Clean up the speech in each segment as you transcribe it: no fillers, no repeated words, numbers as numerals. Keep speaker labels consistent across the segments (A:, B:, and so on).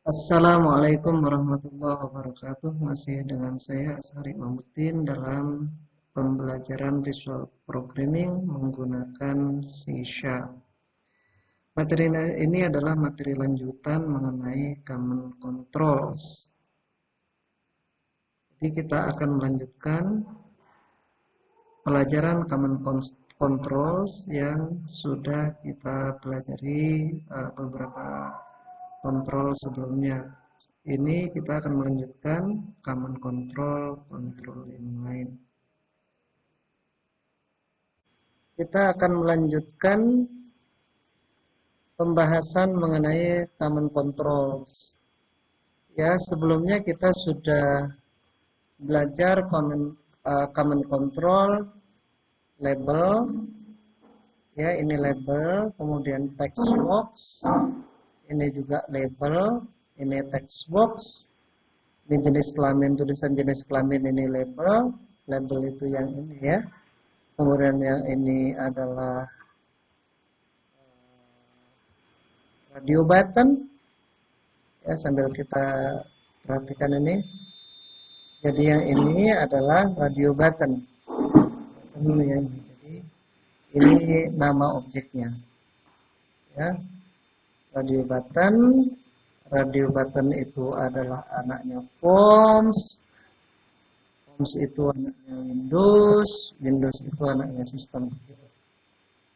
A: Assalamualaikum warahmatullahi wabarakatuh. Masih dengan saya Ashari Mamutin dalam pembelajaran Visual Programming menggunakan C#. Materi ini adalah materi lanjutan mengenai Common Controls. Jadi kita akan melanjutkan pelajaran Common Controls yang sudah kita pelajari beberapa kontrol sebelumnya. Ini kita akan melanjutkan common control yang lain. Kita akan melanjutkan pembahasan mengenai common controls. Ya, sebelumnya kita sudah belajar common control label. Ya, ini label, kemudian text box. Ini juga label, ini text box. Ini jenis kelamin, tulisan jenis kelamin ini label. Label itu yang ini ya. Kemudian yang ini adalah radio button. Ya, sambil kita perhatikan ini. Jadi yang ini adalah radio button. Jadi ini nama objeknya. Ya. Radio button itu adalah anaknya forms itu anaknya Windows itu anaknya sistem.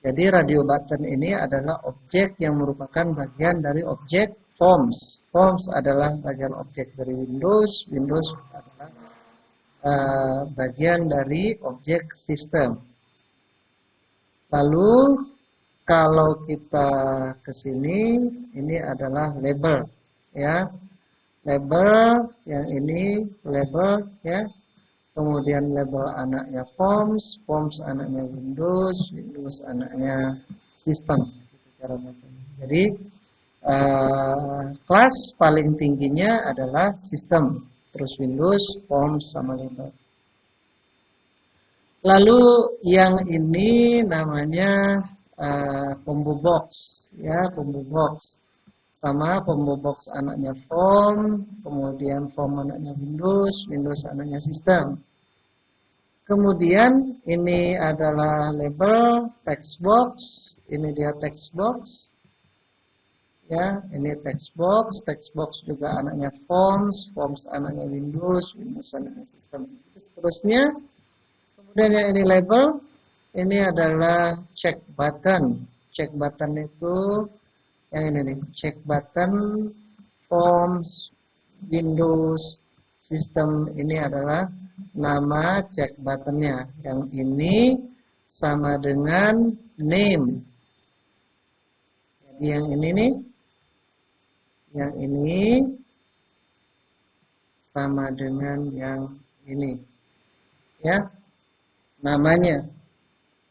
A: Jadi radio button ini adalah objek yang merupakan bagian dari objek forms adalah bagian objek dari Windows adalah bagian dari objek sistem. Lalu kalau kita ke sini, ini adalah label, ya. Label yang ini label, ya. Kemudian label anaknya forms anaknya Windows anaknya sistem. Jadi kelas paling tingginya adalah sistem, terus Windows, forms sama label. Lalu yang ini namanya combo box, ya, combo box sama combo box anaknya form, kemudian form anaknya Windows anaknya sistem. Kemudian ini adalah label text box, ini dia text box, ya, ini text box juga anaknya forms anaknya Windows anaknya sistem. Seterusnya, kemudian yang ini label. Ini adalah check button. Check button itu yang ini nih. Check button, forms, Windows, system. Ini adalah nama check buttonnya. Yang ini sama dengan name. Jadi yang ini nih. Yang ini sama dengan yang ini. Ya. Namanya.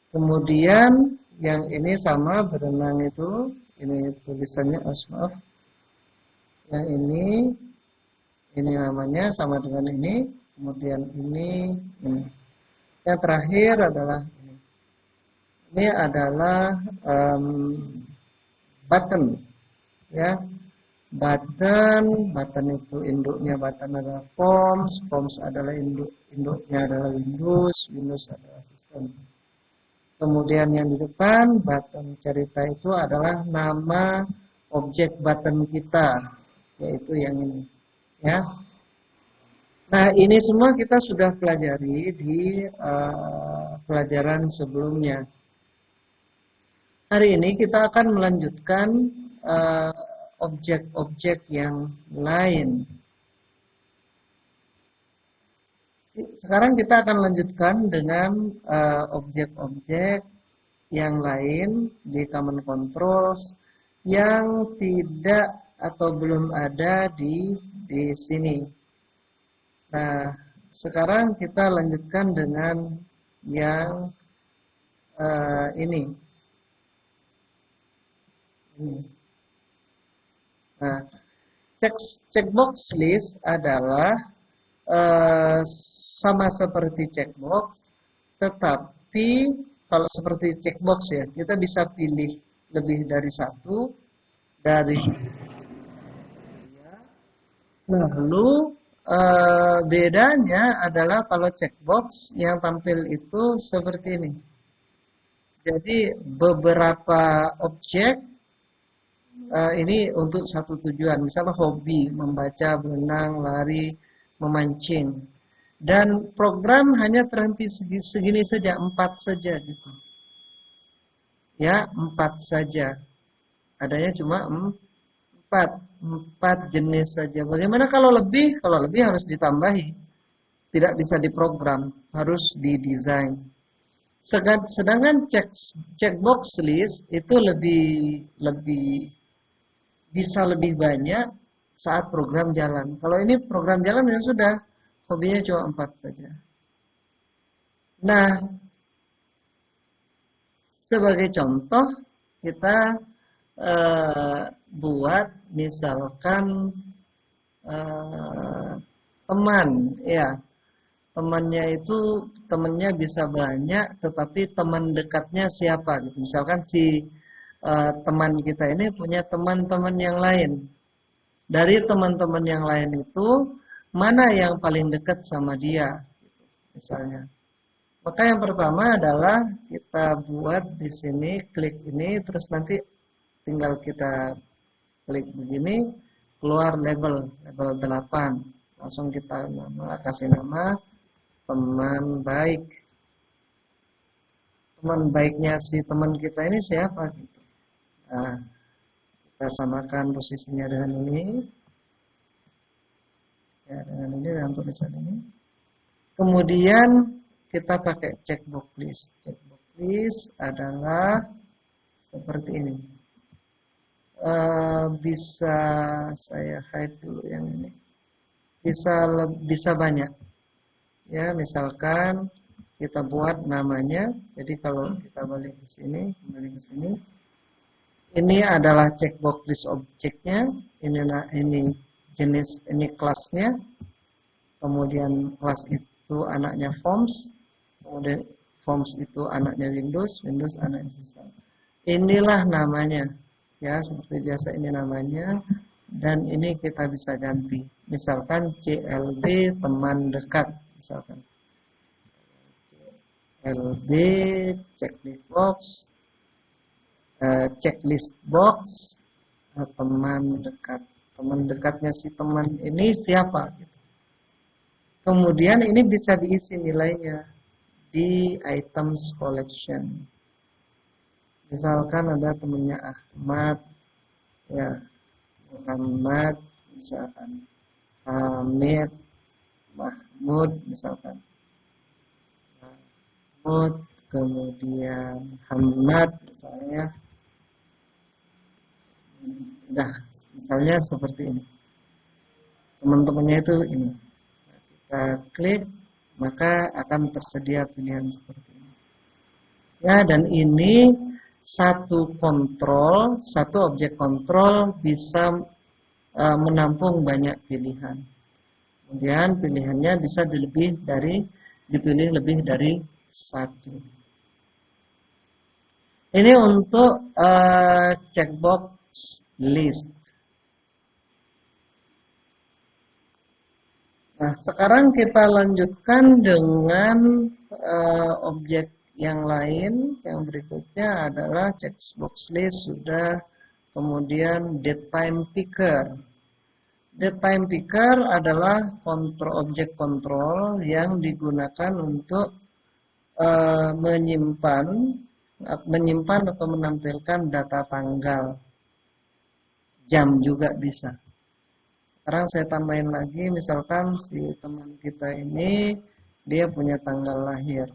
A: Kemudian yang ini sama berenang itu, ini tulisannya maaf. Yang ini namanya sama dengan ini. Kemudian ini. Yang terakhir adalah ini. Ini adalah button, ya. Button itu induknya button adalah forms adalah induknya adalah Windows adalah sistem. Kemudian yang di depan button cerita itu adalah nama objek button kita, yaitu yang ini, ya. Nah, ini semua kita sudah pelajari di pelajaran sebelumnya. Hari ini kita akan melanjutkan objek-objek yang lain. Sekarang kita akan lanjutkan dengan objek-objek yang lain di common controls yang tidak atau belum ada di sini. Nah, sekarang kita lanjutkan dengan yang ini. Nah, checkbox list adalah sama seperti checkbox, tetapi kalau seperti checkbox ya, kita bisa pilih lebih dari satu, dari Lalu bedanya adalah kalau checkbox yang tampil itu seperti ini. Jadi beberapa objek ini untuk satu tujuan, misalnya hobi, membaca, berenang, lari, memancing. Dan program hanya terhenti segini saja, 4 saja gitu. Ya, 4 saja. Adanya cuma 4 jenis saja. Bagaimana kalau lebih? Kalau lebih harus ditambahi. Tidak bisa diprogram, harus didesain. Sedangkan checkbox list itu lebih bisa lebih banyak saat program jalan. Kalau ini program jalan ya sudah, hobinya cuma 4 saja. Nah, sebagai contoh kita buat misalkan teman, ya. Temannya bisa banyak, tetapi teman dekatnya siapa gitu. Misalkan si teman kita ini punya teman-teman yang lain. Dari teman-teman yang lain itu mana yang paling dekat sama dia, gitu, misalnya. Maka yang pertama adalah kita buat di sini, klik ini, terus nanti tinggal kita klik begini, keluar label 8. Langsung kita kasih nama teman baik. Teman baiknya si teman kita ini siapa gitu. Nah, kita samakan posisinya dengan ini. Ya, dengan ini, dengan tulisan ini. Kemudian kita pakai checkbox list. Checkbox list adalah seperti ini. Bisa saya hide dulu yang ini. Bisa banyak. Ya, misalkan kita buat namanya. Jadi kalau kita balik ke sini, kembali ke sini. Ini adalah checkbox list objeknya. Ini jenis, ini kelasnya. Kemudian kelas itu anaknya forms. Kemudian forms itu anaknya Windows anaknya sistem. Inilah namanya. Ya, seperti biasa ini namanya. Dan ini kita bisa ganti. Misalkan CLB teman dekat. Misalkan CLB checklist box, checklist box, teman dekat. Teman dekatnya si teman ini siapa? Gitu. Kemudian ini bisa diisi nilainya di items collection. Misalkan ada temannya Ahmad, ya, Muhammad, misalkan Hamid, Mahmud, misalkan Mahmud, kemudian Hamad, misalnya. Nah, misalnya seperti ini. Teman-temannya itu ini. Nah, kita klik, maka akan tersedia pilihan seperti ini. Ya, dan ini satu objek kontrol bisa menampung banyak pilihan. Kemudian pilihannya bisa dipilih lebih dari satu. Ini untuk checkbox list. Nah, sekarang kita lanjutkan dengan objek yang lain. Yang berikutnya adalah checkbox list sudah, kemudian datetime picker. Datetime picker adalah objek kontrol yang digunakan untuk menyimpan atau menampilkan data tanggal. Jam juga bisa. Sekarang saya tambahin lagi, misalkan si teman kita ini dia punya tanggal lahir.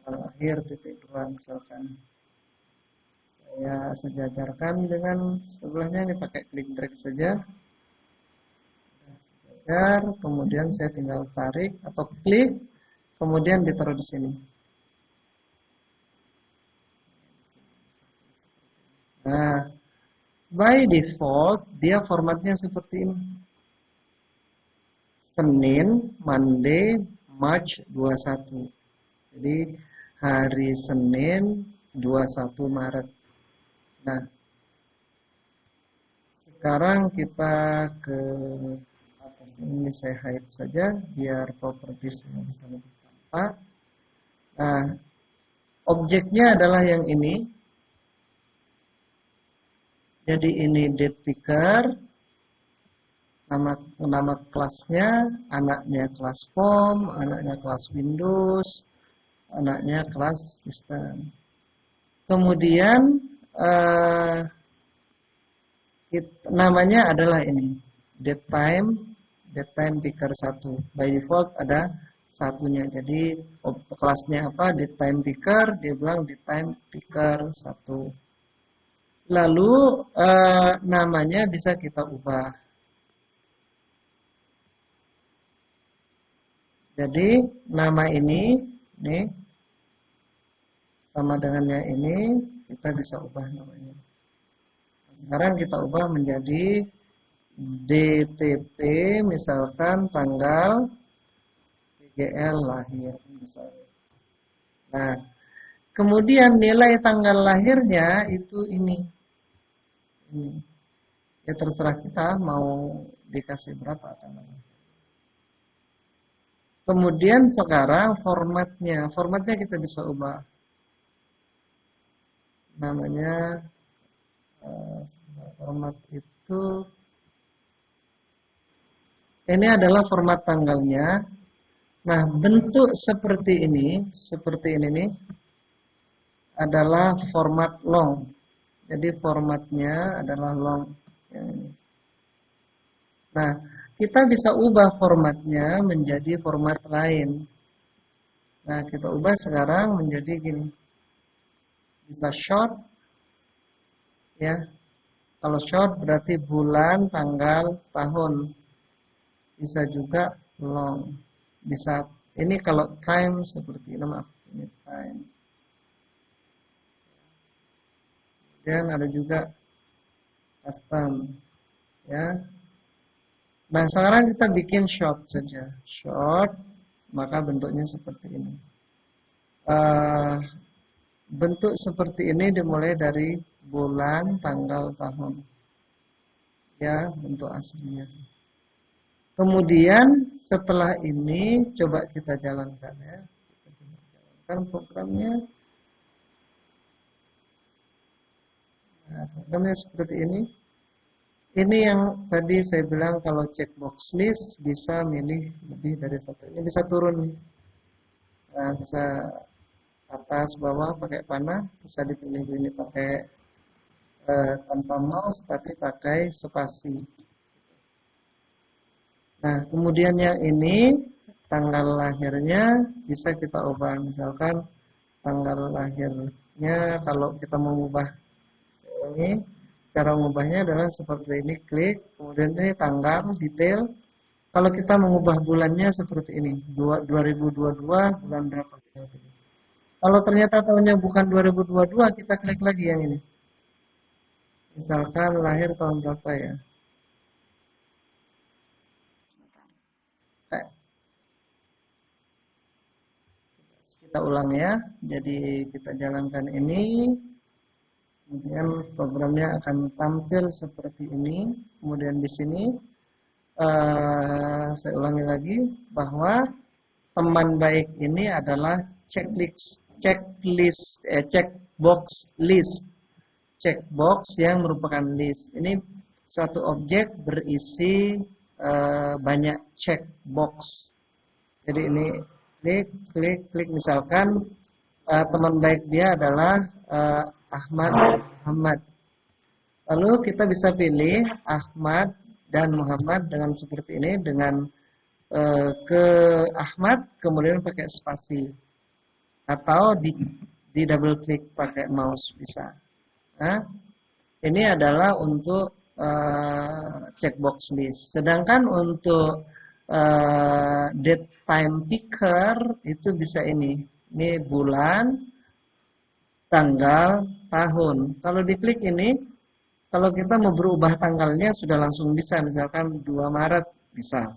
A: Tanggal lahir .2 misalkan. Saya sejajarkan dengan sebelahnya, ini pakai klik drag saja. Sejajar, kemudian saya tinggal tarik atau klik, kemudian ditaruh di sini. Nah, by default, dia formatnya seperti ini. Senin, Monday, March 21. Jadi, hari Senin, 21 Maret. Nah, Sekarang kita ke atas ini, saya hide saja biar propertiesnya bisa lebih tampak. Nah, objeknya adalah yang ini. Jadi ini date picker, nama kelasnya, anaknya kelas form, anaknya kelas Windows, anaknya kelas sistem. Kemudian namanya adalah ini, datetime picker 1. By default ada satunya. Jadi kelasnya apa? Datetime picker, dia bilang datetime picker 1. Lalu namanya bisa kita ubah. Jadi nama ini sama dengannya ini, kita bisa ubah namanya. Sekarang kita ubah menjadi DTP, misalkan tanggal PGL lahir misalnya. Nah, kemudian nilai tanggal lahirnya itu ini. Ya terserah kita mau dikasih berapa tanggal lahir. Kemudian sekarang formatnya kita bisa ubah. Namanya format itu, ini adalah format tanggalnya. Nah, bentuk seperti ini nih adalah format long. Jadi formatnya adalah long. Nah, kita bisa ubah formatnya menjadi format lain. Nah, kita ubah sekarang menjadi gini. Bisa short, ya. Kalau short berarti bulan, tanggal, tahun. Bisa juga long. Bisa, ini kalau time seperti ini, maaf, ini time. Dan ada juga custom, ya. Nah, sekarang kita bikin short saja. Short, maka bentuknya seperti ini. Bentuk seperti ini dimulai dari bulan, tanggal, tahun. Ya, bentuk aslinya. Kemudian setelah ini coba kita jalankan, ya. Kita jalankan programnya. Nah, programnya seperti ini. Ini yang tadi saya bilang kalau checkbox list bisa milih lebih dari satu. Ini bisa turun. Nah, bisa atas bawah pakai panah, bisa dipilih ini pakai tanpa mouse tapi pakai spasi. Nah, kemudian yang ini tanggal lahirnya bisa kita ubah. Misalkan tanggal lahirnya, kalau kita mengubah ini, cara mengubahnya adalah seperti ini, klik, kemudian ini tanggal, detail. Kalau kita mengubah bulannya seperti ini, 2022 bulan berapa? Kalau ternyata tahunnya bukan 2022, kita klik lagi yang ini. Misalkan lahir tahun berapa ya? Kita ulang ya. Jadi kita jalankan ini. Kemudian programnya akan tampil seperti ini. Kemudian di sini saya ulangi lagi bahwa teman baik ini adalah checkbox list. Checkbox yang merupakan list. Ini suatu objek berisi banyak checkbox. Jadi ini klik misalkan teman baik dia adalah Ahmad Muhammad. Lalu kita bisa pilih Ahmad dan Muhammad dengan seperti ini, dengan ke Ahmad kemudian pakai spasi atau di double klik pakai mouse bisa. Nah, ini adalah untuk checkbox list. Sedangkan untuk date time picker itu bisa ini. Ini bulan, tanggal, tahun. Kalau diklik ini, kalau kita mau berubah tanggalnya sudah langsung bisa. Misalkan 2 Maret bisa.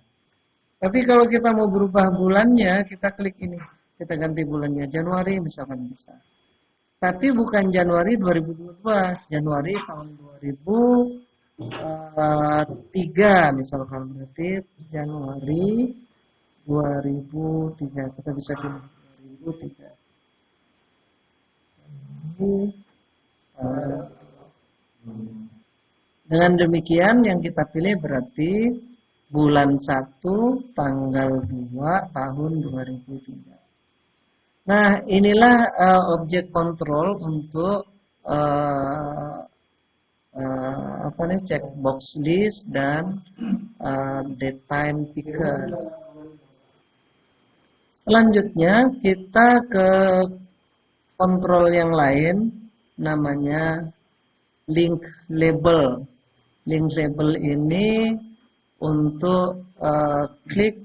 A: Tapi kalau kita mau berubah bulannya, kita klik ini. Kita ganti bulannya. Januari misalkan bisa. Tapi bukan Januari 2022. Januari tahun 2021. 3 misalkan, berarti Januari 2003 kita bisa pilih 2003. Dengan demikian yang kita pilih berarti bulan 1 tanggal 2 tahun 2003. Nah, inilah objek kontrol untuk checkbox list dan date time picker. Selanjutnya kita ke kontrol yang lain, namanya link label. Link label ini untuk klik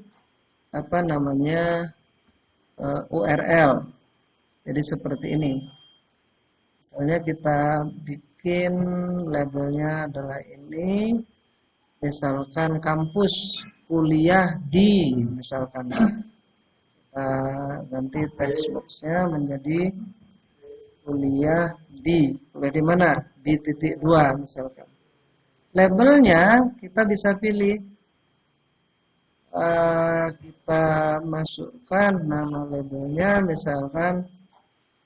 A: URL. Jadi seperti ini. Misalnya kita bikin labelnya adalah ini, misalkan kampus kuliah di, misalkan kita ganti text boxnya menjadi kuliah di mana? Di titik 2 misalkan. Labelnya kita bisa pilih. Kita masukkan nama labelnya, misalkan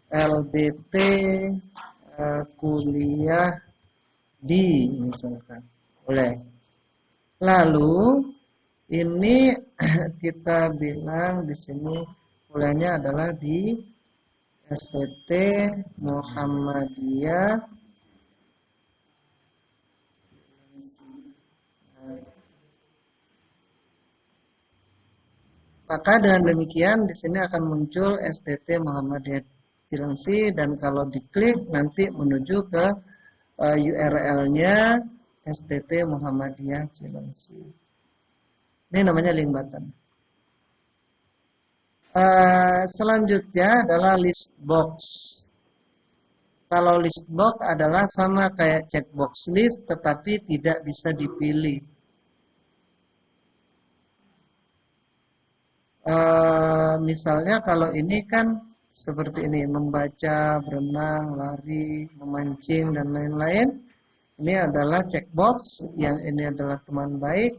A: LBT kuliah di, misalkan. Boleh. Lalu ini kita bilang di sini kuliahnya adalah di STT Muhammadiyah Maka dengan demikian di sini akan muncul STT Muhammadiyah Cilengsi, dan kalau diklik nanti menuju ke URL-nya STT Muhammadiyah Cilengsi. Ini namanya link button. Selanjutnya adalah list box. Kalau list box adalah sama kayak checkbox list, tetapi tidak bisa dipilih. Misalnya kalau ini kan seperti ini, membaca, berenang, lari, memancing, dan lain-lain. Ini adalah checkbox, yang ini adalah teman baik.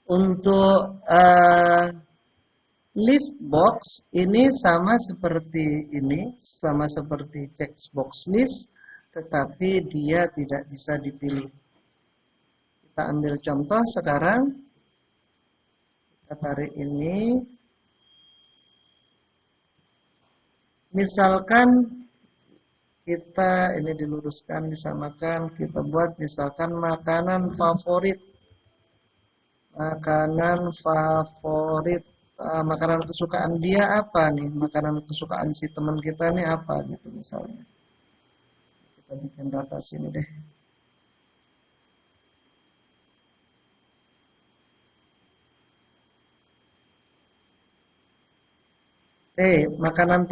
A: Untuk list box ini sama seperti ini, sama seperti checkbox list, tetapi dia tidak bisa dipilih. Kita ambil contoh sekarang. Kita tarik ini. Misalkan kita ini diluruskan, disamakan, kita buat misalkan makanan favorit. Makanan favorit, makanan kesukaan dia apa nih? Makanan kesukaan si teman kita nih apa gitu misalnya. Kita bikin data sini deh. Makanan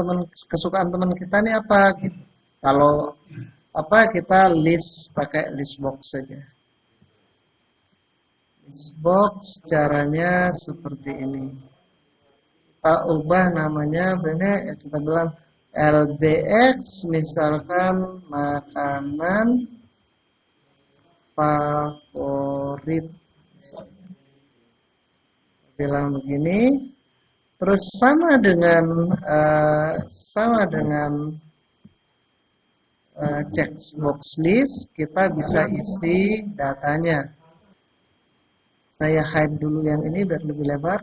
A: kesukaan teman kita nih apa gitu. Kalau kita list pakai list box saja. List box caranya seperti ini. Kita ubah namanya, kita bilang LBX, misalkan makanan favorit. Misalnya. Bilang begini. Terus sama dengan checkbox list, kita bisa isi datanya. Saya hide dulu yang ini biar lebih lebar.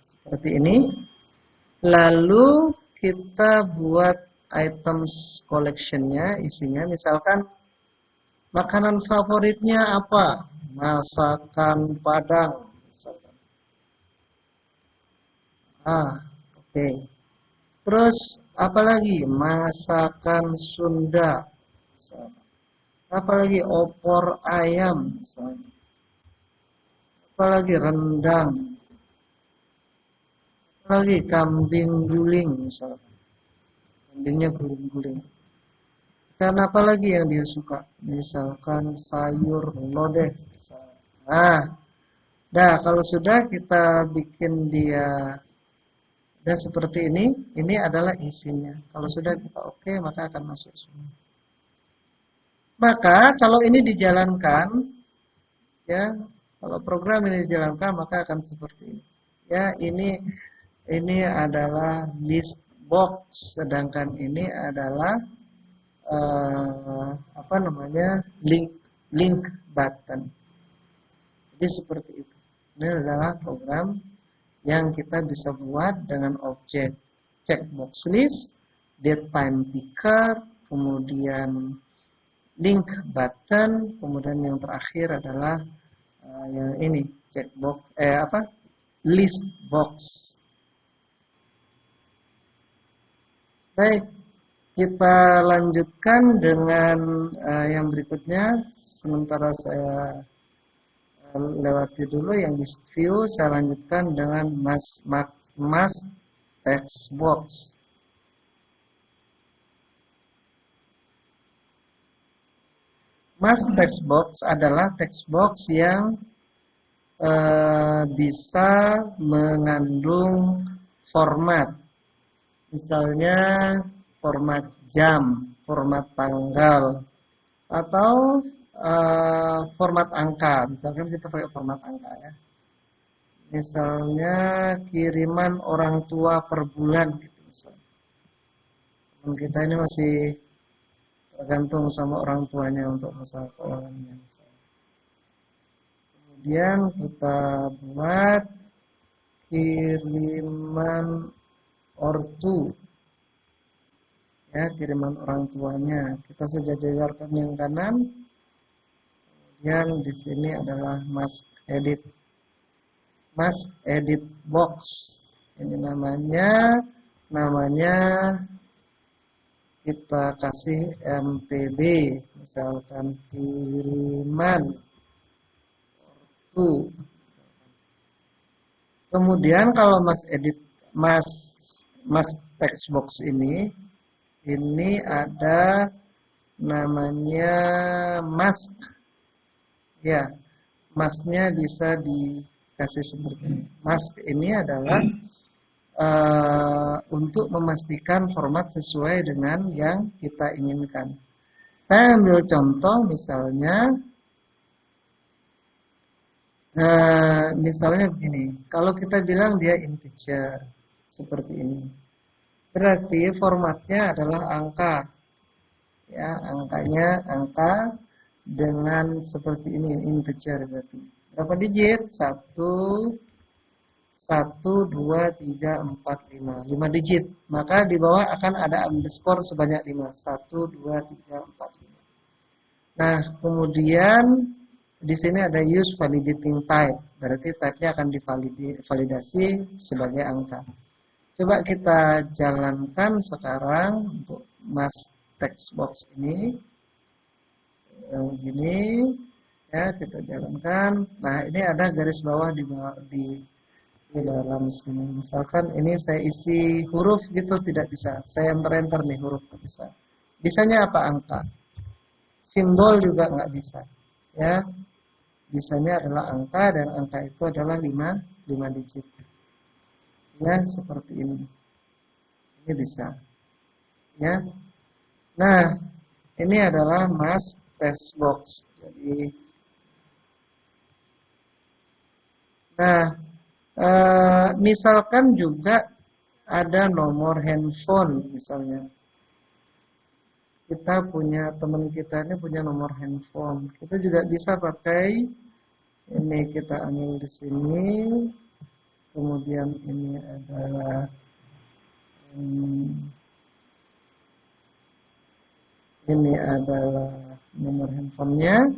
A: Seperti ini. Lalu kita buat items collectionnya, isinya misalkan makanan favoritnya apa? Masakan Padang. Oke. Terus apalagi masakan Sunda, apalagi opor ayam, misalnya. Apalagi rendang, apalagi kambing guling, misalnya. Kambingnya guling-guling. Dan apalagi yang dia suka, misalkan sayur lodeh, misalnya. Nah, kalau sudah kita bikin dia Dan seperti ini adalah isinya. Kalau sudah kita oke, maka akan masuk semua. Maka kalau ini dijalankan, ya, kalau program ini dijalankan maka akan seperti ini. Ya, ini adalah list box, sedangkan ini adalah link button. Jadi seperti itu. Ini adalah program yang kita bisa buat dengan objek checkbox list, date time picker, kemudian link button, kemudian yang terakhir adalah yang ini checkbox list box. Baik, kita lanjutkan dengan yang berikutnya. Sementara saya lewati dulu yang di view, saya lanjutkan dengan mask text box. Mask text box adalah text box yang bisa mengandung format. Misalnya format jam, format tanggal, atau format angka. Misalkan kita pakai format angka ya. Misalnya kiriman orang tua per bulan gitu misalnya. Dan kita ini masih tergantung sama orang tuanya untuk masalah keuangannya. Kemudian kita buat kiriman ortu. Ya, kiriman orang tuanya. Kita sejajarkan yang kanan. Yang di sini adalah mask edit box. Ini namanya kita kasih MPB, misalkan kiriman ortu. Kemudian kalau mas text box ini ada namanya mask. Ya, masknya bisa dikasih seperti ini. Mask ini adalah untuk memastikan format sesuai dengan yang kita inginkan. Saya ambil contoh misalnya begini. Kalau kita bilang dia integer seperti ini, berarti formatnya adalah angka. Ya, angkanya angka dengan seperti ini, integer berarti. Berapa digit? 1, 2, 3, 4, 5. 5 digit. Maka di bawah akan ada underscore sebanyak 5. 1, 2, 3, 4, 5. Nah, kemudian di sini ada use validating type. Berarti type-nya akan divalidasi sebagai angka. Coba kita jalankan sekarang untuk mask text box ini. Begini ya, kita jalankan. Nah, ini ada garis bawah di dalam sini. Misalkan ini saya isi huruf gitu, tidak bisa. Saya enter nih huruf, tidak bisa. Bisanya apa? Angka. Simbol juga nggak bisa. Ya, bisanya adalah angka, dan angka itu adalah 5 digit. Ya, seperti ini. Ini bisa. Ya. Nah, ini adalah mask text box. Jadi, misalkan juga ada nomor handphone misalnya. Kita punya teman kita ini punya nomor handphone. Kita juga bisa pakai ini, kita ambil di sini. Kemudian ini adalah nomor handphonenya,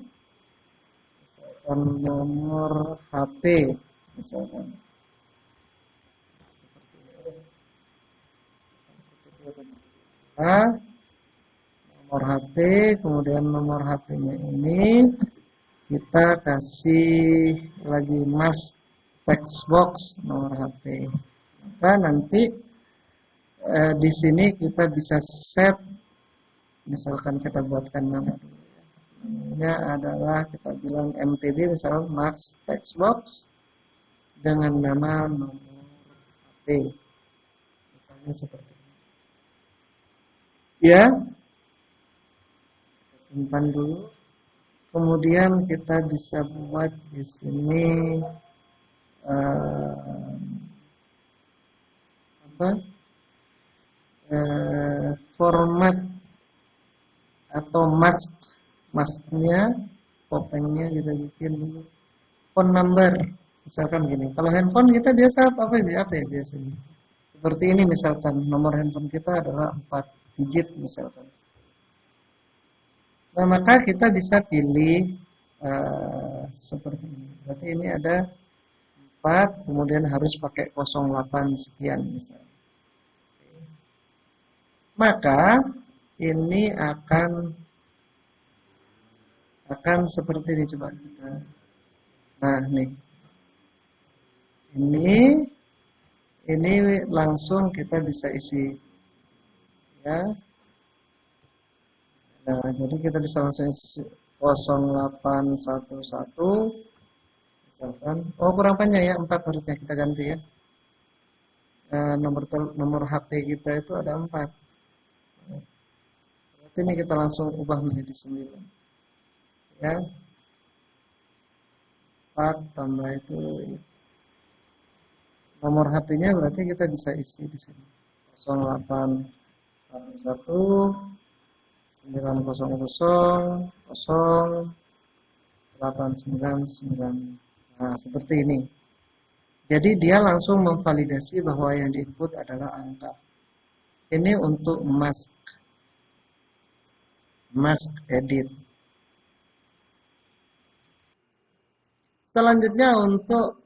A: misalkan nomor HP, misalkan seperti ini. Nomor HP, kemudian nomor HP-nya ini kita kasih lagi mask text box nomor HP. Maka nanti di sini kita bisa set. Misalkan kita buatkan nama dulu ya. Namanya adalah kita bilang MTB, misalnya mask text box dengan nama nomor HP. Misalnya seperti ini. Ya, kita simpan dulu. Kemudian kita bisa buat di sini apa? Format atau masknya, topengnya kita bikin dulu. Phone number, misalkan gini. Kalau handphone kita biasa apa ya biasanya? Seperti ini misalkan, nomor handphone kita adalah 4 digit misalkan. Nah, maka kita bisa pilih seperti ini. Berarti ini ada 4, kemudian harus pakai 08 sekian misalnya. Maka ini akan seperti ini, coba kita. Nah, nih. Ini langsung kita bisa isi. Ya. Nah, jadi kita bisa langsung isi 0811 misalkan. Oh, kurang panjang ya, 4 harusnya kita ganti ya. Nomor HP kita itu ada 4. Berarti ini kita langsung ubah menjadi 9. Ya. 4 tambah itu nomor HP-nya berarti kita bisa isi di sini. 0811 900 0899. Nah, seperti ini. Jadi dia langsung memvalidasi bahwa yang diinput adalah angka. Ini untuk mask edit. Selanjutnya untuk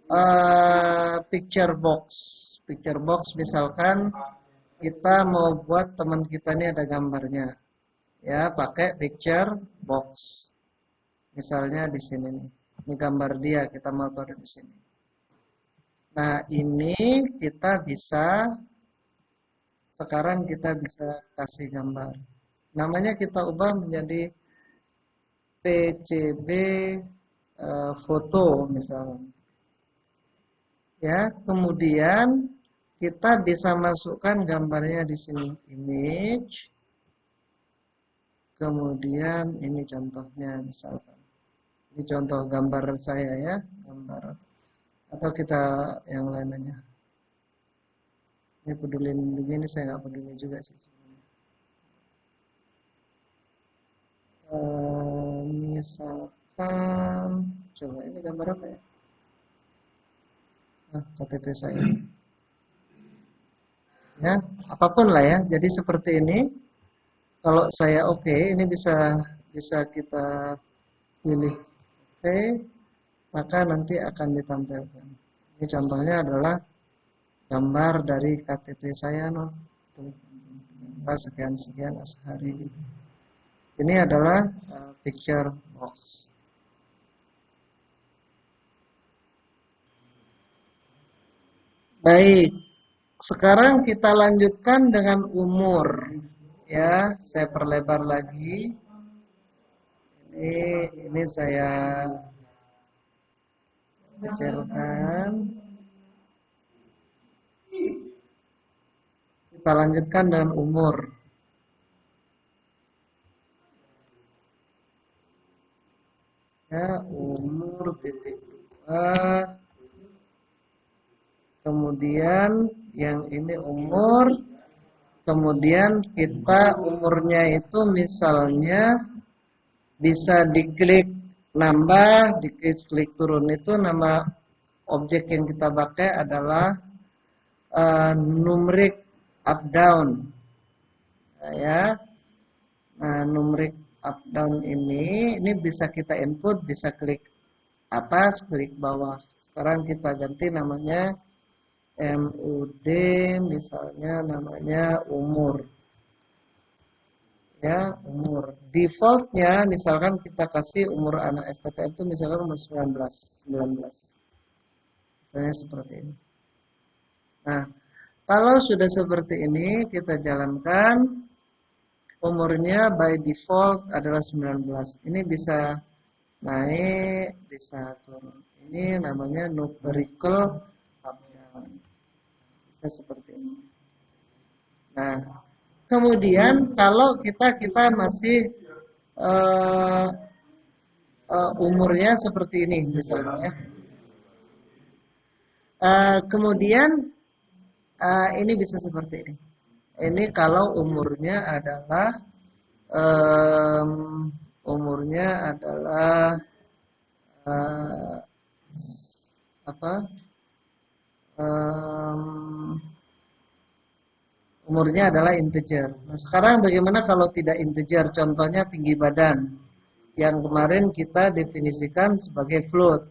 A: picture box. Picture box misalkan kita mau buat teman kita ini ada gambarnya. Ya, pakai picture box. Misalnya di sini nih. Ini gambar dia, kita mau taruh di sini. Nah, ini sekarang kita bisa kasih gambar. Namanya kita ubah menjadi PCB foto misalnya. Ya, kemudian kita bisa masukkan gambarnya di sini, image. Kemudian ini contohnya misalkan. Ini contoh gambar saya ya, gambar. Atau kita yang lainnya. Ini peduli begini, saya nggak peduli juga sih sebenarnya. Misalkan, coba ini gambar apa ya? KTP saya. Ya, apapun lah ya. Jadi seperti ini. Kalau saya oke, ini bisa kita pilih oke, maka nanti akan ditampilkan. Ini contohnya adalah gambar dari KTP saya, sekian sehari. Ini adalah picture box. Baik, sekarang kita lanjutkan dengan umur. Ya, saya perlebar lagi. Ini saya kecilkan. Kita lanjutkan dengan umur. Ya, umur titik 2. Kemudian yang ini umur. Kemudian kita umurnya itu misalnya bisa diklik nambah, diklik turun. Itu nama objek yang kita pakai adalah numeric up down. Nah, ya. Nah, numeric up down ini bisa kita input, bisa klik atas, klik bawah. Sekarang kita ganti namanya MUD, misalnya namanya umur. Ya, umur. Defaultnya misalkan kita kasih umur anak STTM itu misalkan umur 19. Misalnya seperti ini. Nah, kalau sudah seperti ini kita jalankan, umurnya by default adalah 19. Ini bisa naik, bisa turun. Ini namanya numerical up down. Bisa seperti ini. Nah, kemudian kalau kita masih uh, umurnya seperti ini misalnya ya. Kemudian ini bisa seperti ini. Ini kalau umurnya adalah um, umurnya adalah uh, apa? Um, Umurnya adalah integer. Nah, sekarang bagaimana kalau tidak integer? Contohnya tinggi badan yang kemarin kita definisikan sebagai float.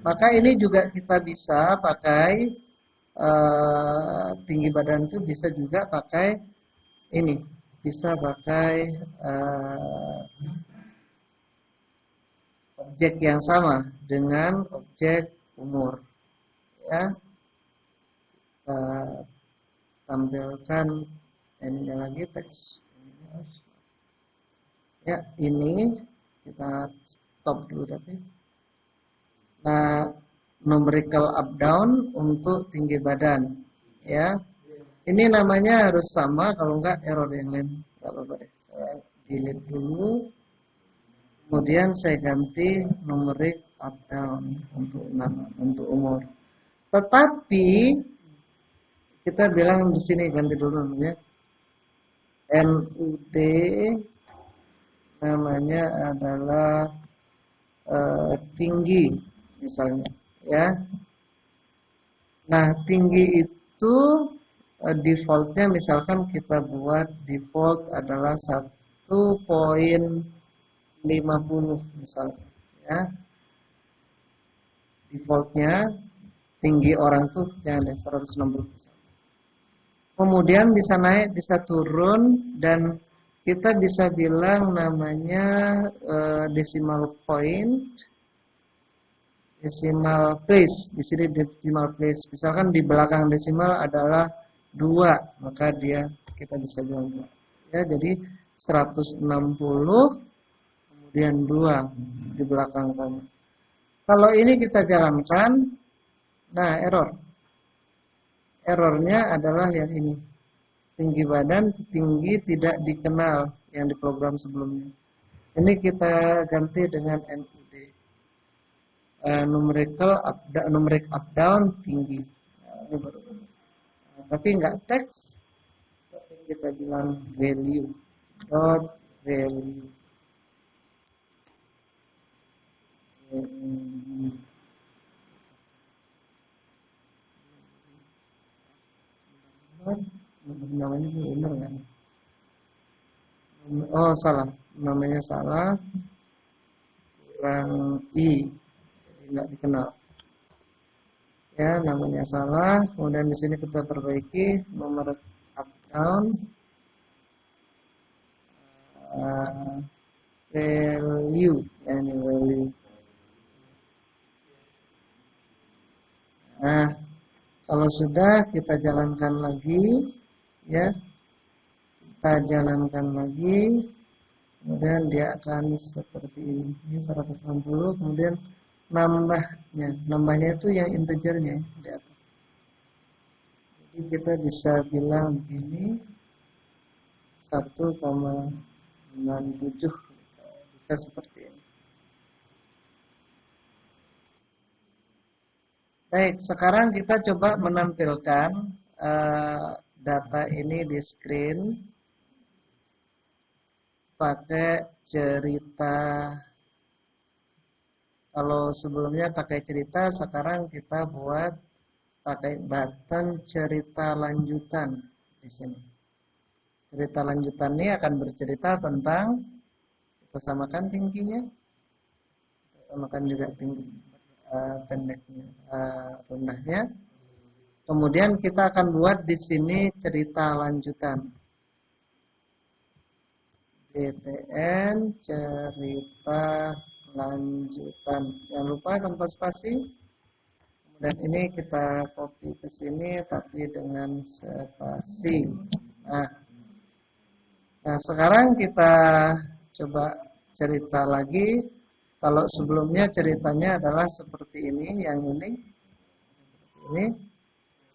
A: Maka ini juga kita bisa pakai tinggi badan itu bisa juga pakai ini, bisa pakai objek yang sama dengan objek umur. Ya, tampilkan ini lagi teks. Ya, ini kita stop dulu tapi. Nah, numerical up down untuk tinggi badan. Ya, ini namanya harus sama, kalau enggak error yang lain. Enggak apa-apa deh. Saya delete dulu. Kemudian saya ganti numeric up down untuk nama, untuk umur. Tetapi kita bilang di sini ganti dulu namanya NUD, namanya adalah tinggi misalnya ya. Nah, tinggi itu defaultnya misalkan kita buat default adalah 1,50 misalnya ya. Defaultnya tinggi orang tuh jangan deh 160 misalnya. Kemudian bisa naik, bisa turun, dan kita bisa bilang namanya decimal point, decimal place. Di sini decimal place. Misalkan di belakang decimal adalah 2, maka kita bisa bilang 2. Ya, jadi 160 kemudian 2 di belakang koma. Kalau ini kita jalankan, nah error. Errornya adalah yang ini. Tinggi badan, tinggi tidak dikenal yang di program sebelumnya. Ini kita ganti dengan NUD. Numeric up down tinggi. Nah, ini baru. Nah, tapi enggak teks. Tapi kita bilang value. Dot value. Namanya benar kan? Oh salah, namanya salah, kurang i, jadi nggak dikenal. Ya, namanya salah. Kemudian di sini kita perbaiki nomor up down, value, ya ini value. Nah, kalau sudah kita jalankan lagi, ya. Kita jalankan lagi, kemudian dia akan seperti ini. Ini 160, kemudian nambahnya itu yang integernya di atas. Jadi kita bisa bilang begini 1,97 bisa seperti ini. Baik, sekarang kita coba menampilkan data ini di screen pakai cerita. Kalau sebelumnya pakai cerita, sekarang kita buat pakai button cerita lanjutan di sini. Cerita lanjutan ini akan bercerita tentang, kita samakan tingginya, kita samakan juga tinggi pendeknya, rendahnya. Kemudian kita akan buat di sini cerita lanjutan. DTN cerita lanjutan. Jangan lupa tanpa spasi. Kemudian ini kita copy ke sini tapi dengan spasi. Nah, sekarang kita coba cerita lagi. Kalau sebelumnya ceritanya adalah seperti ini, yang ini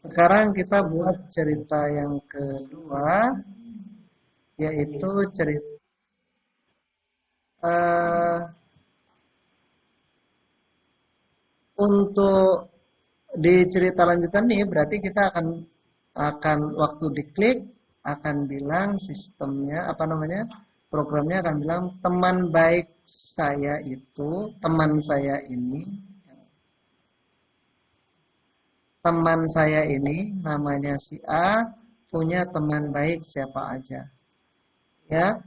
A: Sekarang kita buat cerita yang kedua, yaitu cerita untuk di cerita lanjutan nih berarti kita akan waktu diklik akan bilang sistemnya apa namanya programnya akan bilang teman baik saya itu teman saya ini namanya si A punya teman baik siapa aja ya.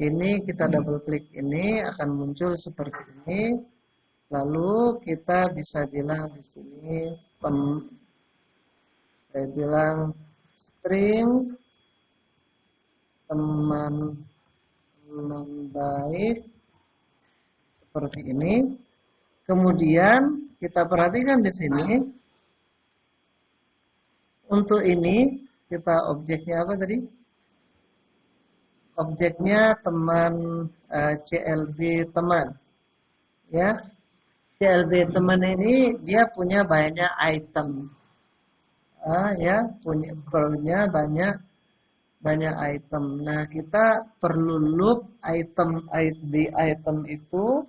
A: Ini kita double klik ini akan muncul seperti ini. Lalu kita bisa bilang di sini saya bilang string teman baik seperti ini. Kemudian kita perhatikan di sini untuk ini kita objeknya apa tadi? Objeknya teman CLB teman. Ya. CLB teman ini dia punya banyak item. Ya, punya banyak item. Nah, kita perlu loop item di item itu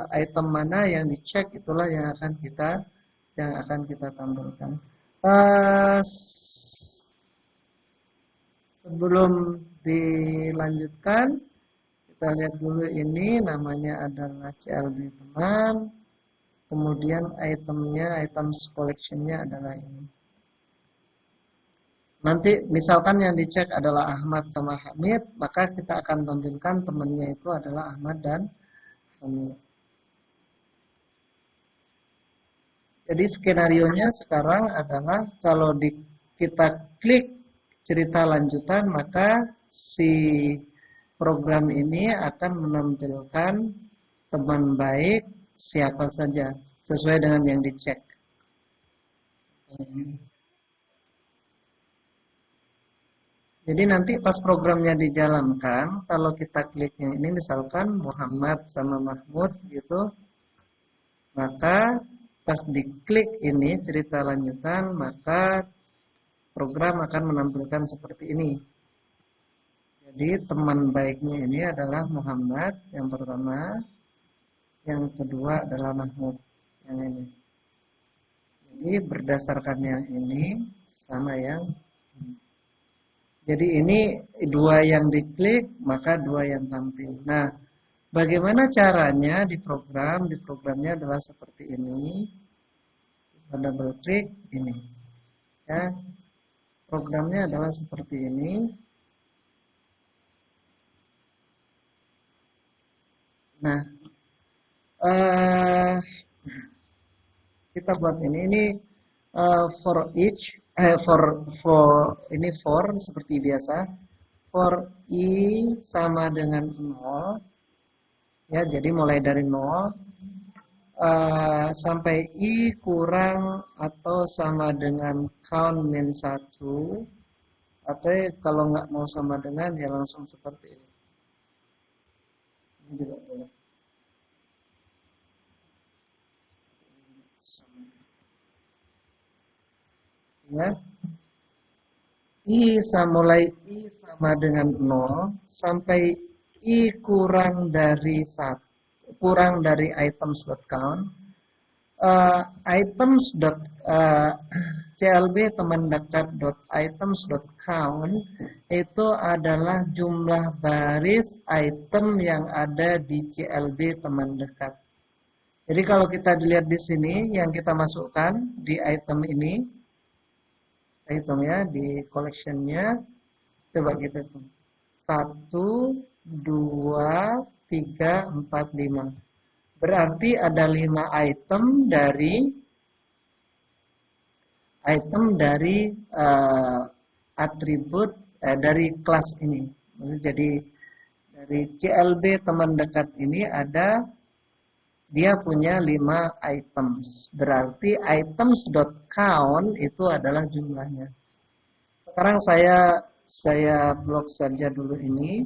A: item mana yang dicek itulah yang akan kita tampilkan. Sebelum dilanjutkan, kita lihat dulu ini namanya adalah CLB teman. Kemudian items collectionnya adalah ini. Nanti misalkan yang dicek adalah Ahmad sama Hamid, maka kita akan tampilkan temannya itu adalah Ahmad dan Hamid. Jadi skenarionya sekarang adalah kalau kita klik cerita lanjutan, maka si program ini akan menampilkan teman baik siapa saja sesuai dengan yang dicek. Jadi nanti pas programnya dijalankan, kalau kita kliknya ini misalkan Muhammad sama Mahmud gitu, maka pas diklik ini cerita lanjutan, maka program akan menampilkan seperti ini. Jadi teman baiknya ini adalah Muhammad yang pertama, yang kedua adalah Mahmud yang ini. Jadi berdasarkan yang ini sama yang ini. Jadi ini dua yang diklik, maka dua yang tampil. Nah, bagaimana caranya di program? Di programnya adalah seperti ini. Kita double klik ini. Ya. Programnya adalah seperti ini. Nah, kita buat ini for each ini for seperti biasa for i sama dengan 0 ya, jadi mulai dari 0 sampai i kurang atau sama dengan count min 1 atau kalau nggak mau sama dengan ya langsung seperti ini juga boleh. Ya. Mulai I sama dengan 0 sampai I kurang dari 1, kurang dari items.count. CLB teman dekat.items.count itu adalah jumlah baris item yang ada di CLB teman dekat. Jadi kalau kita dilihat di sini yang kita masukkan di item ini, kita hitung ya di collectionnya, coba kita hitung 1, 2, 3, 4, 5. Berarti ada 5 item dari atribut dari kelas ini. Jadi dari CLB teman dekat ini dia punya 5 items. Berarti items.count itu adalah jumlahnya. Sekarang saya blok saja dulu ini.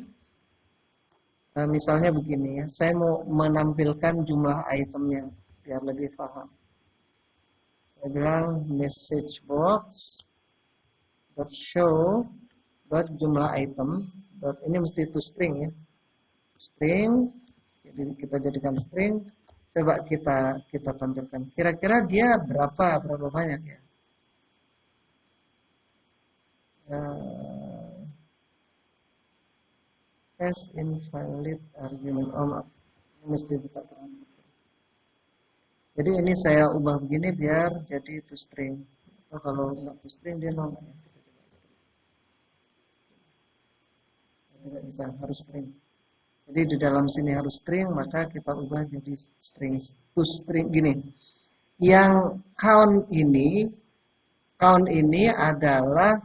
A: Misalnya begini ya, saya mau menampilkan jumlah itemnya biar lebih paham. Saya bilang message box dot show dot jumlah item dot ini mesti to string ya, string. Jadi kita jadikan string. Coba kita tampilkan. Kira-kira dia berapa banyak ya? As invalid argument. Oh maaf, ini mesti buka terang. Jadi ini saya ubah begini biar jadi to string. Oh, kalau nggak to string dia nol. Tidak bisa, harus string. Jadi di dalam sini harus string, maka kita ubah jadi string. To string gini. Yang count ini adalah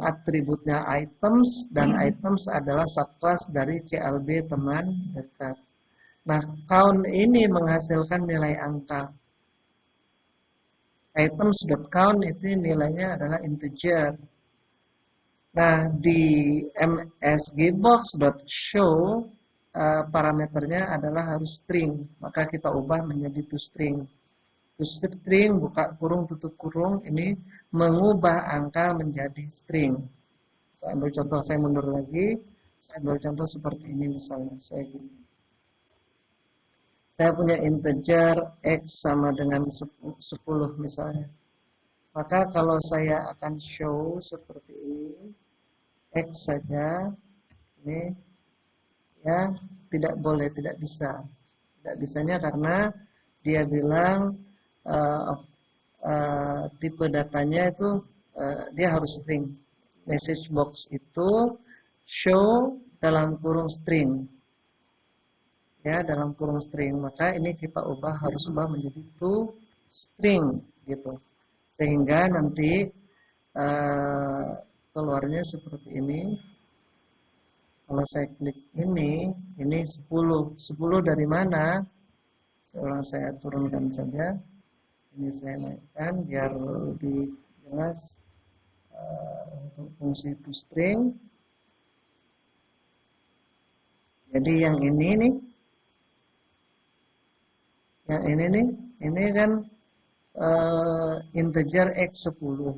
A: atributnya items, dan items adalah subclass dari CLB teman dekat. Nah, count ini menghasilkan nilai angka. Items.count itu nilainya adalah integer. Nah, di msgbox.show parameternya adalah harus string, maka kita ubah menjadi to string. To string buka kurung tutup kurung ini mengubah angka menjadi string. Saya ambil contoh, saya mundur lagi. Saya ambil contoh seperti ini misalnya. Saya punya integer x sama dengan 10 misalnya. Maka kalau saya akan show seperti ini, X saja, ini ya tidak boleh, tidak bisa. Tidak bisanya karena dia bilang tipe datanya itu dia harus string. Message box itu show dalam kurung string. Ya, dalam kurung string. Maka ini kita harus ubah menjadi to string gitu. Sehingga nanti keluarnya seperti ini. Kalau saya klik ini 10. 10 dari mana? Sekarang saya turunkan saja. Ini saya naikkan biar lebih jelas untuk fungsi toString. Jadi yang ini nih. Yang ini nih, ini kan integer x 10.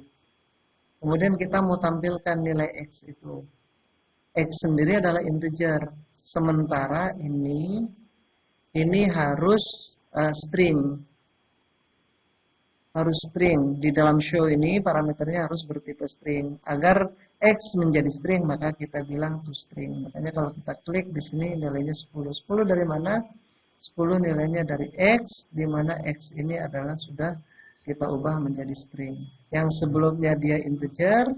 A: Kemudian kita mau tampilkan nilai X itu. X sendiri adalah integer. Sementara ini harus string. Harus string. Di dalam show ini parameternya harus bertipe string. Agar X menjadi string maka kita bilang to string. Makanya kalau kita klik di sini nilainya 10. 10 dari mana? 10 nilainya dari X, di mana X ini adalah sudah kita ubah menjadi string. Yang sebelumnya dia integer,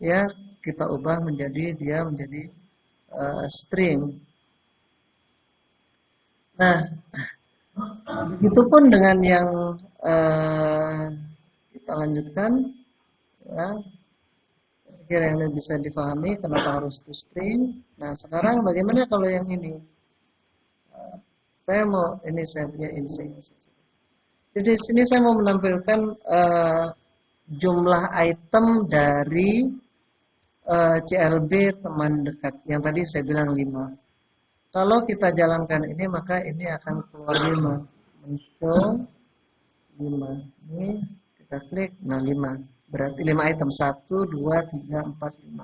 A: ya kita ubah menjadi string. Nah, begitupun dengan yang kita lanjutkan, ya, kira yang bisa dipahami kenapa harus to string. Nah, sekarang bagaimana kalau yang ini? Saya punya instance. Jadi di sini saya mau menampilkan jumlah item dari CLB teman dekat. Yang tadi saya bilang 5. Kalau kita jalankan ini maka ini akan keluar 5. Men-show 5. Ini kita klik, nah 5. Berarti 5 item. 1, 2, 3, 4, 5.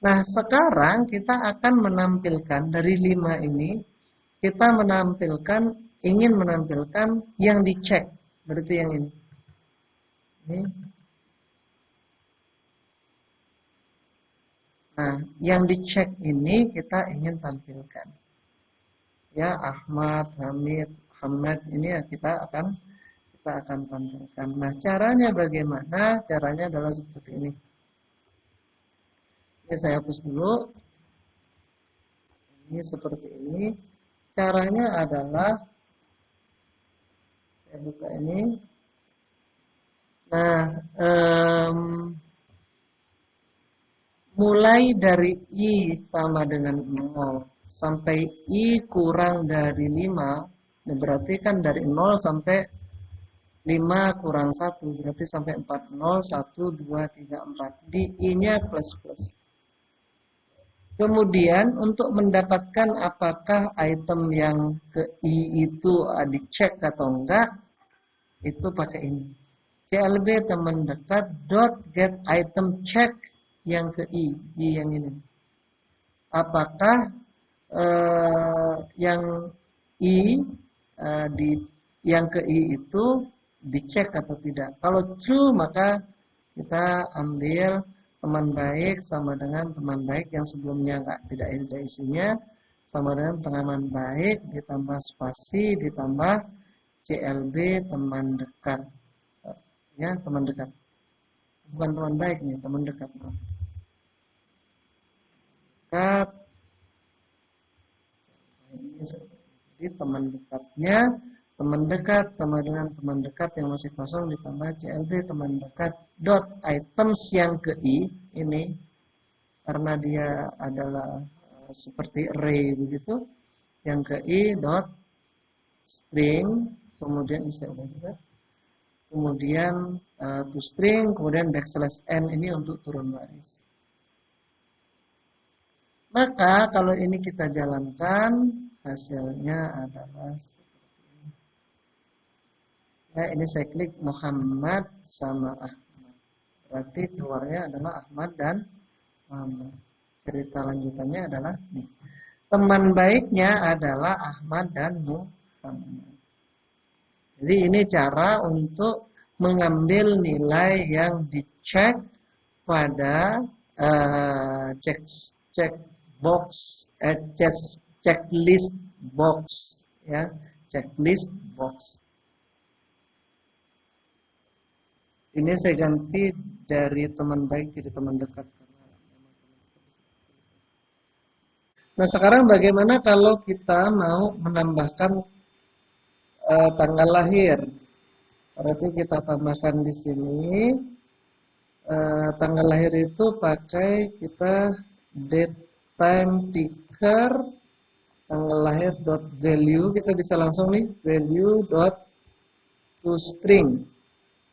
A: Nah sekarang kita akan menampilkan dari 5 ini, kita ingin menampilkan yang dicek, berarti yang ini. Nah, yang dicek ini kita ingin tampilkan. Ya, Ahmad, Hamad ini ya kita akan tampilkan. Nah, caranya bagaimana? Caranya adalah seperti ini. Ini saya hapus dulu. Ini seperti ini. Caranya adalah saya buka ini. Nah, mulai dari I sama dengan 0 sampai I kurang dari 5, berarti kan dari 0 sampai 5 kurang 1, berarti sampai 4. 0, 1, 2, 3, 4. Di I-nya plus. Kemudian untuk mendapatkan apakah item yang ke I itu dicek atau enggak, itu pakai ini. CLB teman dekat dot get item check yang ke I yang ini. Apakah yang I di yang ke I itu dicek atau tidak? Kalau true maka kita ambil teman baik sama dengan teman baik yang sebelumnya tidak ada isinya, sama dengan teman baik ditambah spasi ditambah CLB teman dekat. Ya, teman dekat. Bukan teman baik nih, teman dekat. Dekat. Jadi teman dekatnya, teman dekat sama dengan teman dekat yang masih kosong ditambah CLB teman dekat dot items yang ke I ini karena dia adalah seperti array begitu, yang ke I dot string kemudian kemudian to string kemudian backslash n ini untuk turun baris. Maka kalau ini kita jalankan hasilnya adalah seperti ini. Ya, ini saya klik Muhammad sama Ahmad. Berarti keluarnya adalah Ahmad dan Muhammad. Cerita lanjutannya adalah nih. Teman baiknya adalah Ahmad dan Muhammad. Jadi ini cara untuk mengambil nilai yang dicek pada checklist box, ya, checklist box. Ini saya ganti dari teman baik jadi teman dekat. Nah, sekarang bagaimana kalau kita mau menambahkan tanggal lahir? Berarti kita tambahkan di sini tanggal lahir itu pakai kita date time picker tanggal lahir dot value, kita bisa langsung nih value dot to string.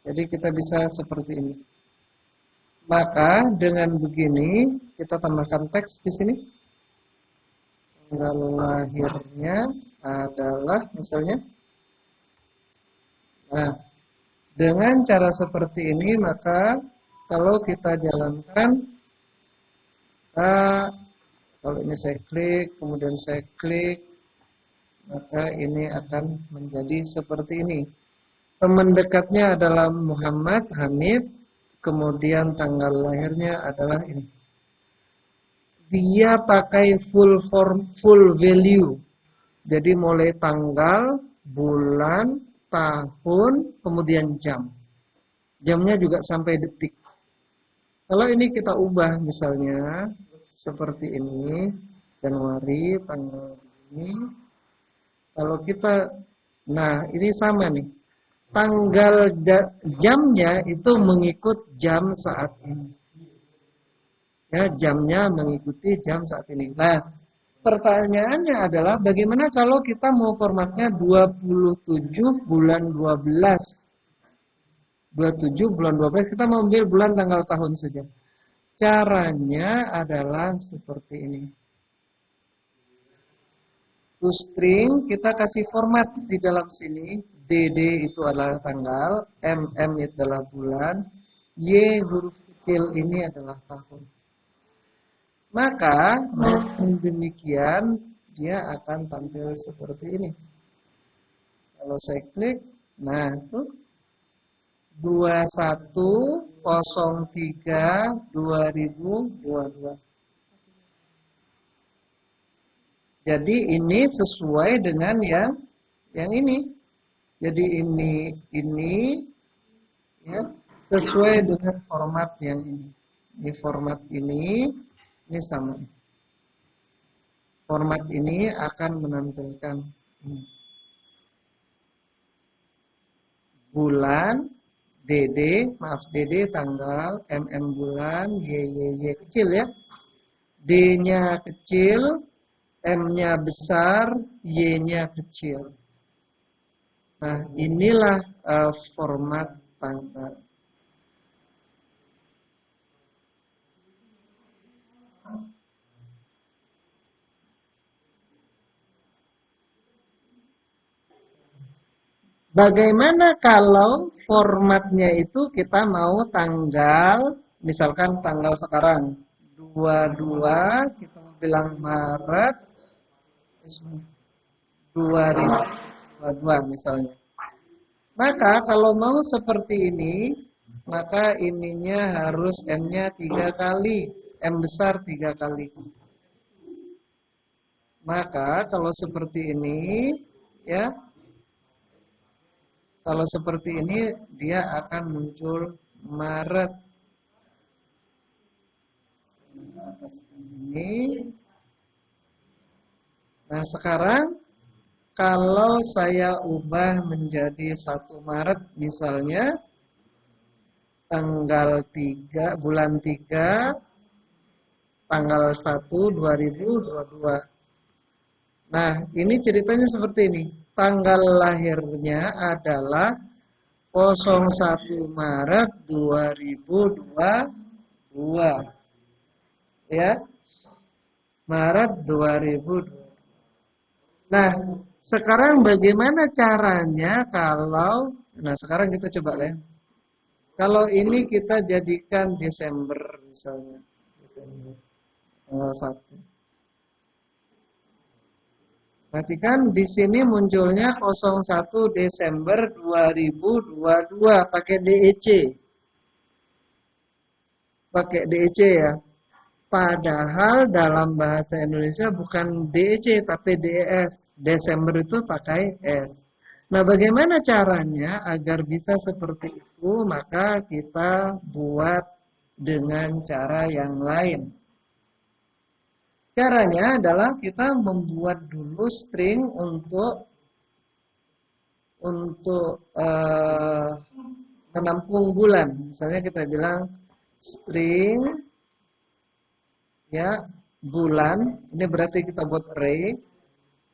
A: Jadi kita bisa seperti ini. Maka dengan begini kita tambahkan teks di sini. Tanggal lahirnya adalah misalnya. Nah, dengan cara seperti ini maka kalau kita jalankan, kalau ini saya klik, kemudian saya klik, maka ini akan menjadi seperti ini. Teman dekatnya adalah Muhammad Hamid, kemudian tanggal lahirnya adalah ini. Dia pakai full value. Jadi mulai tanggal, bulan, tahun, kemudian jam. Jamnya juga sampai detik. Kalau ini kita ubah misalnya seperti ini, Januari tanggal ini. Kalau kita, nah ini sama nih. Tanggal jamnya itu mengikut jam saat ini. Ya, jamnya mengikuti jam saat ini. Nah, pertanyaannya adalah bagaimana kalau kita mau formatnya 27 bulan 12. 27 bulan 12 kita mau ambil bulan tanggal tahun saja. Caranya adalah seperti ini. To string kita kasih format di dalam sini. DD itu adalah tanggal, MM itu adalah bulan, Y huruf kecil ini adalah tahun. Maka dengan demikian dia akan tampil seperti ini. Kalau saya klik, nah itu 21/03/2022. Jadi ini sesuai dengan yang ini. Jadi ini ya sesuai dengan format yang ini. Ini format ini sama. Format ini akan menampilkan bulan, DD tanggal, MM bulan, Y kecil ya. D-nya kecil, M-nya besar, Y-nya kecil. Nah, inilah format tanggal. Bagaimana kalau formatnya itu kita mau tanggal, misalkan tanggal sekarang 22, kita mau bilang Maret 2022 misalnya. Maka kalau mau seperti ini, maka ininya harus M-nya 3 kali, M besar 3 kali. Maka kalau seperti ini, ya, kalau seperti ini dia akan muncul Maret. Ini. Nah sekarang kalau saya ubah menjadi 1 Maret misalnya, tanggal 3, bulan 3, tanggal 1, 2022. Nah, ini ceritanya seperti ini. Tanggal lahirnya adalah 01 Maret 2022. Ya. Maret 2022. Nah, sekarang bagaimana caranya kalau sekarang kita coba ya. Kalau ini kita jadikan Desember misalnya. Desember tanggal 1. Perhatikan di sini munculnya 01 Desember 2022 pakai DEC. Pakai DEC ya. Padahal dalam bahasa Indonesia bukan DEC tapi DES. Desember itu pakai S. Nah, bagaimana caranya agar bisa seperti itu? Maka kita buat dengan cara yang lain. Caranya adalah kita membuat dulu string untuk menampung bulan. Misalnya kita bilang string ya bulan. Ini berarti kita buat array.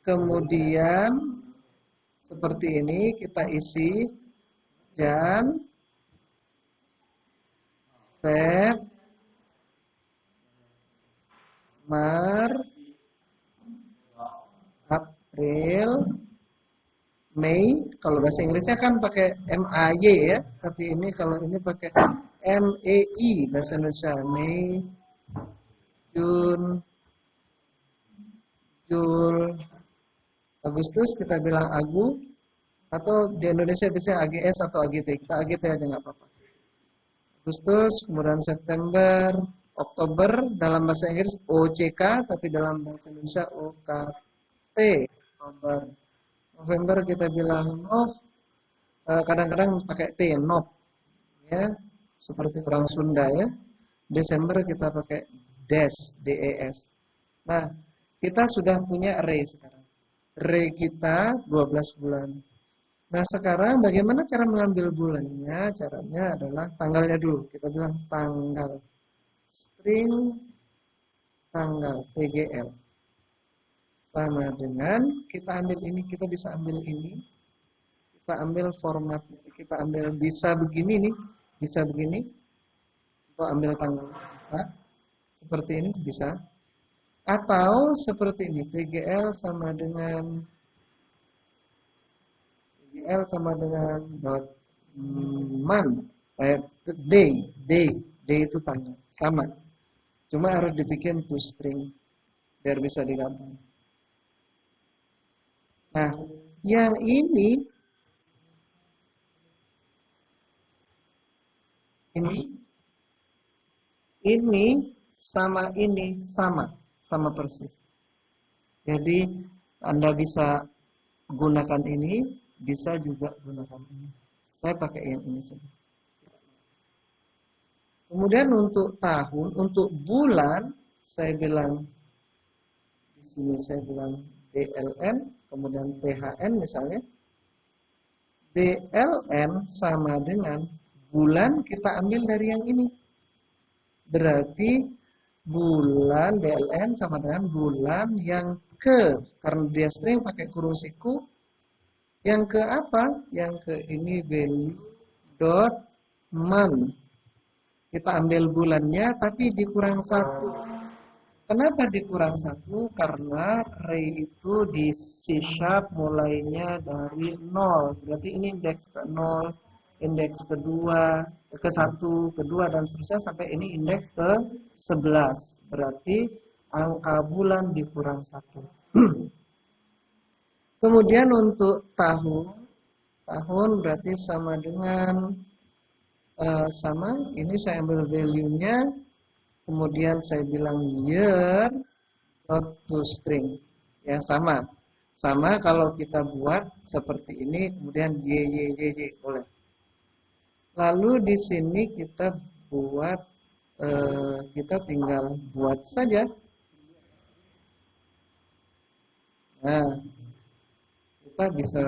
A: Kemudian seperti ini kita isi Jan, Feb, Maret, April, Mei. Kalau bahasa Inggrisnya kan pakai MAY ya, tapi ini kalau ini pakai MEI bahasa Indonesia. Mei, Jun, Jul, Agustus kita bilang Agu, atau di Indonesia bisa AGS atau AGT. Kita AGT aja nggak apa-apa. Agustus, kemudian September, Oktober, dalam bahasa Inggris OCK, tapi dalam bahasa Indonesia OKT. Oktober. November kita bilang Nov, kadang-kadang pakai T, Nov, ya, seperti orang Sunda ya. Desember kita pakai Des, DES. Nah, kita sudah punya array sekarang. Array kita 12 bulan. Nah, sekarang bagaimana cara mengambil bulannya? Caranya adalah tanggalnya dulu. Kita bilang tanggal. String tanggal TGL. Sama dengan kita ambil ini, kita bisa ambil ini. Kita ambil format, kita ambil bisa begini nih, bisa begini. Kita ambil tanggal bisa. Seperti ini bisa. Atau seperti ini, TGL sama dengan month, day itu tanggal, sama. Cuma harus dibikin to string biar bisa digabung. Nah, yang ini sama ini sama persis. Jadi Anda bisa gunakan ini, bisa juga gunakan ini. Saya pakai yang ini saja. Kemudian untuk tahun, untuk bulan, saya bilang di sini saya bilang DLN, kemudian THN misalnya. DLN sama dengan bulan kita ambil dari yang ini. Berarti bulan DLN sama dengan bulan yang ke, karena dia string pakai kurung siku. Yang ke apa? Yang ke ini value dot month. Kita ambil bulannya tapi dikurang 1. Kenapa dikurang 1? Karena ray itu di C# mulainya dari 0. Berarti ini indeks ke 0, indeks kedua, ke 1, kedua, dan seterusnya sampai ini indeks ke 11. Berarti angka bulan dikurang 1. Kemudian untuk tahun berarti sama dengan sama. Ini saya ambil value-nya. Kemudian saya bilang year not to string. Ya, sama. Sama kalau kita buat seperti ini, kemudian y boleh. Lalu di sini kita buat kita tinggal buat saja. Nah, kita bisa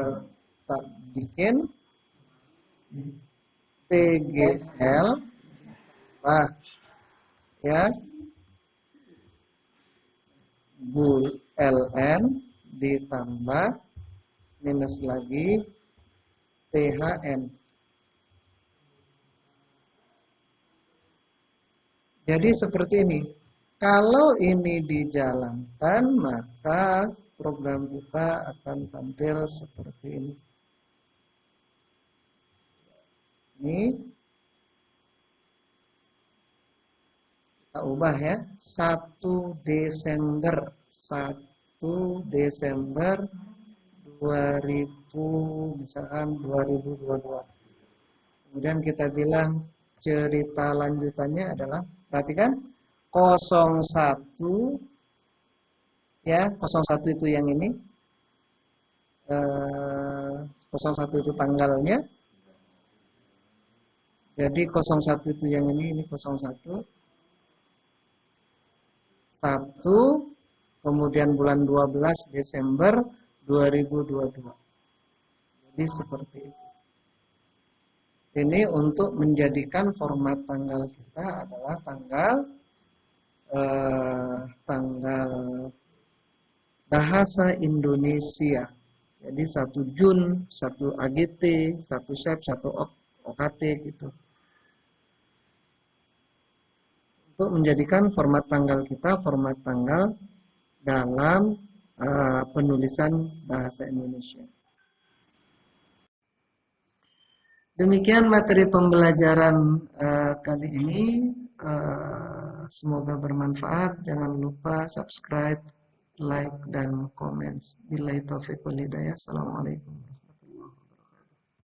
A: bikin TGL ya bul ln ditambah minus lagi THN. Jadi seperti ini. Kalau ini dijalankan, maka program kita akan tampil seperti ini. Ini kita ubah ya, 1 Desember 2000, misalkan 2022. Kemudian kita bilang cerita lanjutannya adalah, perhatikan 01 ya, 01 itu yang ini, 01 itu tanggalnya. Jadi 01 itu yang ini 01. 1, kemudian bulan 12 Desember 2022. Jadi seperti itu. Ini untuk menjadikan format tanggal kita adalah tanggal bahasa Indonesia. Jadi 1 Jun, 1 AGT, 1 Sep, 1 OKT gitu. Untuk menjadikan format tanggal kita format tanggal dalam penulisan bahasa Indonesia. Demikian materi pembelajaran kali ini. Semoga bermanfaat. Jangan lupa subscribe, like, dan komen. Billahi taufiq wal hidayah. Assalamualaikum.